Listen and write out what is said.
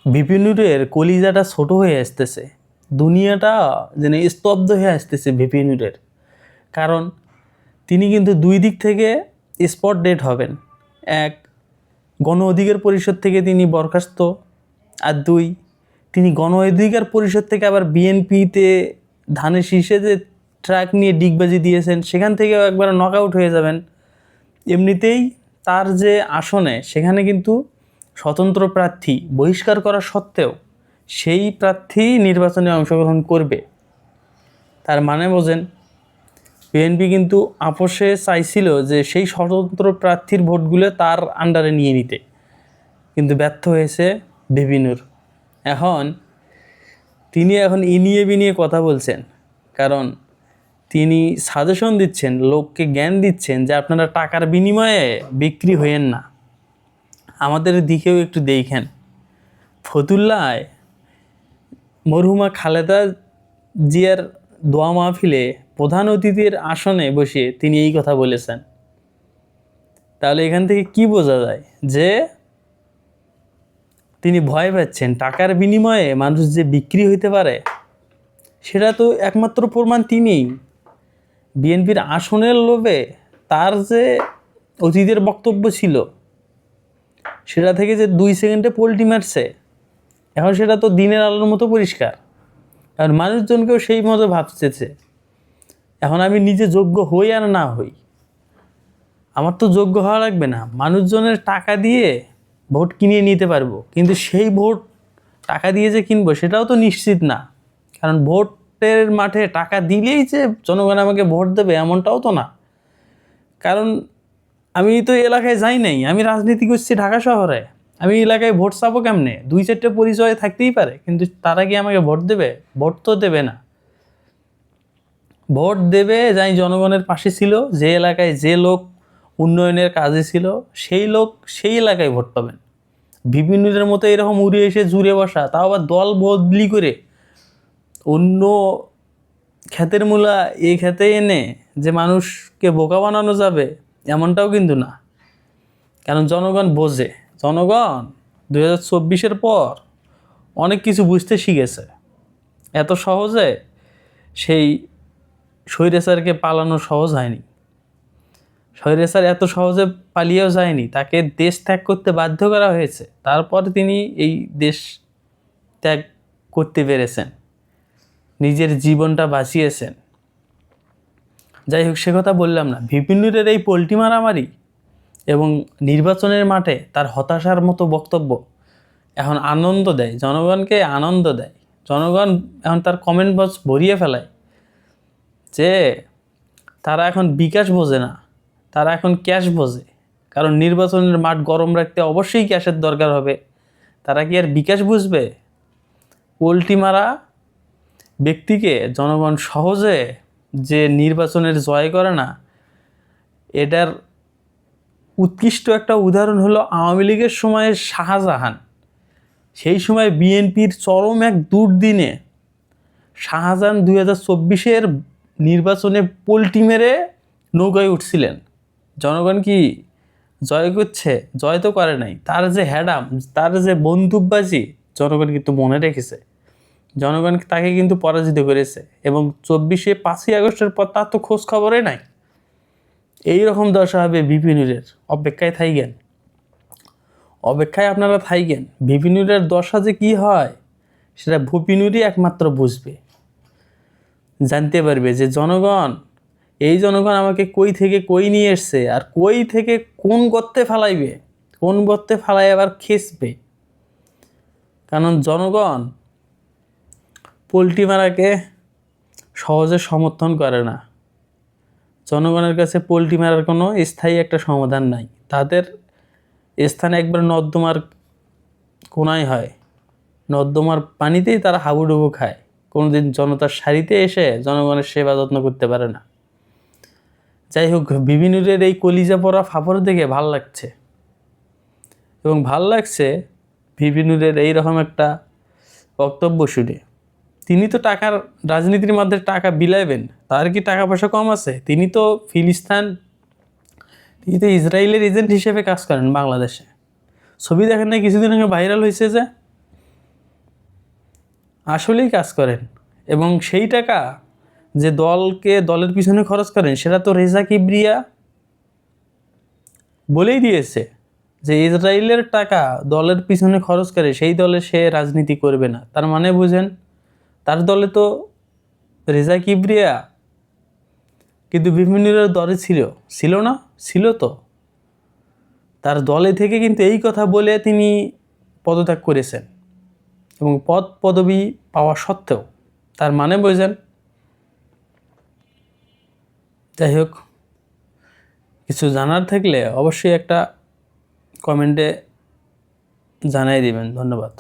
VP নুরের কলিজাটা ছোট হয়ে আসতেছে, দুনিয়াটা যেন স্তব্ধ হয়ে আসতেছে ভিপি নুরের। কারণ তিনি কিন্তু দুই দিক থেকে স্পট ডেট হবেন। এক, গণ অধিকার পরিষদ থেকে তিনি বরখাস্ত, আর দুই, তিনি গণ অধিকার পরিষদ থেকে আবার বিএনপিতে ধানের শীষে যে ট্রাক নিয়ে ডিগবাজি দিয়েছেন সেখান থেকেও একবার নক আউট হয়ে যাবেন। এমনিতেই তার যে আসনে সেখানে কিন্তু স্বতন্ত্র প্রার্থী বহিষ্কার করা সত্ত্বেও সেই প্রার্থী নির্বাচনে অংশগ্রহণ করবে। তার মানে বোঝেন, বিএনপি কিন্তু আপোষে চাইছিল যে সেই স্বতন্ত্র প্রার্থীর ভোটগুলো তার আন্ডারে নিয়ে নিতে, কিন্তু ব্যর্থ হয়েছে ভিপি নুর। তিনি এখন ইনিয়ে বিনিয়ে কথা বলছেন, কারণ তিনি সাজেশন দিচ্ছেন, লোককে জ্ঞান দিচ্ছেন যে আপনারা টাকার বিনিময়ে বিক্রি হইয়েন না, আমাদের দিকেও একটু দেখেন। ফতুল্লায় মরহুমা খালেদা জিয়ার দোয়া মাহফিলে প্রধান অতিথির আসনে বসে তিনি এই কথা বলেছেন। তাহলে এখান থেকে কি বোঝা যায় যে তিনি ভয় পাচ্ছেন টাকার বিনিময়ে মানুষ যে বিক্রি হইতে পারে, সেটা তো একমাত্র প্রমাণ তিনিই। বিএনপির আসনের লোভে তার যে অতীতের বক্তব্য ছিল সেটা থেকে যে 2 সেকেন্ডে পোল্টি মারছে, এখন সেটা তো দিনের আলোর মতো পরিষ্কার। কারণ মানুষজনকেও সেই মতো ভাবতেছে, এখন আমি নিজে যোগ্য হই আর না হই, আমার তো যোগ্য হওয়া লাগবে না, মানুষজনের টাকা দিয়ে ভোট কিনে নিতে পারবো, কিন্তু সেই ভোট টাকা দিয়ে যে কিনবো সেটাও তো নিশ্চিত না। কারণ ভোটের মাঠে টাকা দিলেই যে জনগণ আমাকে ভোট দেবে এমনটাও তো না। কারণ আমি তো এলাকায় যাই নাই, আমি রাজনীতি করছি ঢাকা শহরে, আমি এলাকায় ভোট চাবো কেমনে? 2-4টে পরিচয় থাকতেই পারে, কিন্তু তারা কি আমাকে ভোট দেবে? ভোট তো দেবে না। ভোট দেবে যাই জনগণের পাশে ছিল, যে এলাকায় যে লোক উন্নয়নের কাজে ছিল সেই লোক সেই এলাকায় ভোট পাবেন। বিভিন্নদের মতো এরকম উড়ে এসে জুড়ে বসা, তাও আবার দল বদলি করে অন্য ক্ষেতের মূলা এই ক্ষেতে এনে যে মানুষকে বোকা বানানো যাবে এমনটাও কিন্তু না। কারণ জনগণ বোঝে, জনগণ 2024-এর পর অনেক কিছু বুঝতে শিখেছে। এত সহজে সেই স্বৈরাচারকে পালানো সহজ হয়নি। স্বৈরাচার এত সহজে পালিয়েও যায়নি, তাকে দেশ ত্যাগ করতে বাধ্য করা হয়েছে, তারপর তিনি এই দেশ ত্যাগ করতে পেরেছেন, নিজের জীবনটা বাঁচিয়েছেন। যাই হোক, সে কথা বললাম না। ভিপি নুরের এই পোল্টি মারামারি এবং নির্বাচনের মাঠে তার হতাশার মতো বক্তব্য এখন আনন্দ দেয়, জনগণকে আনন্দ দেয়। জনগণ এখন তার কমেন্ট বক্স ভরিয়ে ফেলায় যে তারা এখন বিকাশ বোঝে না, তারা এখন ক্যাশ বোঝে। কারণ নির্বাচনের মাঠ গরম রাখতে অবশ্যই ক্যাশের দরকার হবে, তারা কি আর বিকাশ বুঝবে? পোল্টি মারা ব্যক্তিকে জনগণ সহজে যে নির্বাচনের জয় করে না, এটার উৎকৃষ্ট একটা উদাহরণ হলো আওয়ামী লীগের সময়ে শাহজাহান। সেই সময় বিএনপির চরম এক দুর্দিনে শাহজাহান 2024-এর নির্বাচনে পোল্টি মেরে নৌকায় উঠছিলেন। জনগণ কি জয় করছে? জয় তো করে নাই। তার যে হ্যাডাম, তার যে বন্দুকবাজি জনগণ কিন্তু মনে রেখেছে। জনগণ তাকে কিন্তু পরাজিত করেছে, এবং 5ই আগস্টের পর তার তো খোঁজ খবরই নাই। এইরকম দশা হবে ভিপি নুরের। অপেক্ষায় থাইকেন, অপেক্ষায় আপনারা থাইকেন। ভিপি নুরের দশা যে কি হয় সেটা ভিপি নুরই একমাত্র বুঝবে, জানতে পারবে যে এই জনগণ আমাকে কই থেকে কই নিয়ে এসছে, আর কই থেকে কোন গর্তে ফালাইবে, কোন গর্তে ফালাই আবার খেসবে। কারণ জনগণ পোল্টি মারাকে সহজে সমর্থন করে না। জনগণের কাছে পোল্টি মারার কোনো স্থায়ী একটা সমাধান নাই। তাদের স্থানে একবার নর্দমার কোনায় হয়, নর্দমার পানিতেই তারা হাবুডুবু খায়, কোনোদিন জনতার সারিতে এসে জনগণের সেবা যত্ন করতে পারে না। যাই হোক, ভিপি নুরের এই কলিজা পড়া ফাফড় দেখে ভাল লাগছে, এবং ভাল লাগছে ভিপি নুরের এইরকম একটা বক্তব্য শুনে। তিনি তো টাকার রাজনীতির মধ্যে টাকা বিলাইবেন, তার কি টাকা পয়সা কম আছে? তিনি তো ইসরায়েলের এজেন্ট হিসেবে কাজ করেন বাংলাদেশে। ছবি দেখেন না কিছুদিন আগে ভাইরাল হয়েছে যে আসলেই কাজ করেন এবং সেই টাকা যে দলের পিছনে খরচ করেন সেটা তো রেজা কিবরিয়া বলেই দিয়েছে যে ইসরায়েলের টাকা দলের পিছনে খরচ করে সেই দলে সে রাজনীতি করবে না। তার মানে বুঝেন, তার দলে তো রেজা কিবরিয়া কিন্তু বিভিন্ন দলে ছিল না, ছিল তো। তার দলে থেকে কিন্তু এই কথা বলে তিনি পদত্যাগ করেছেন এবং পদ পদবি পাওয়া সত্ত্বেও। তার মানে বোঝেন। যাই হোক, কিছু জানার থাকলে অবশ্যই একটা কমেন্টে জানাই দিবেন। ধন্যবাদ।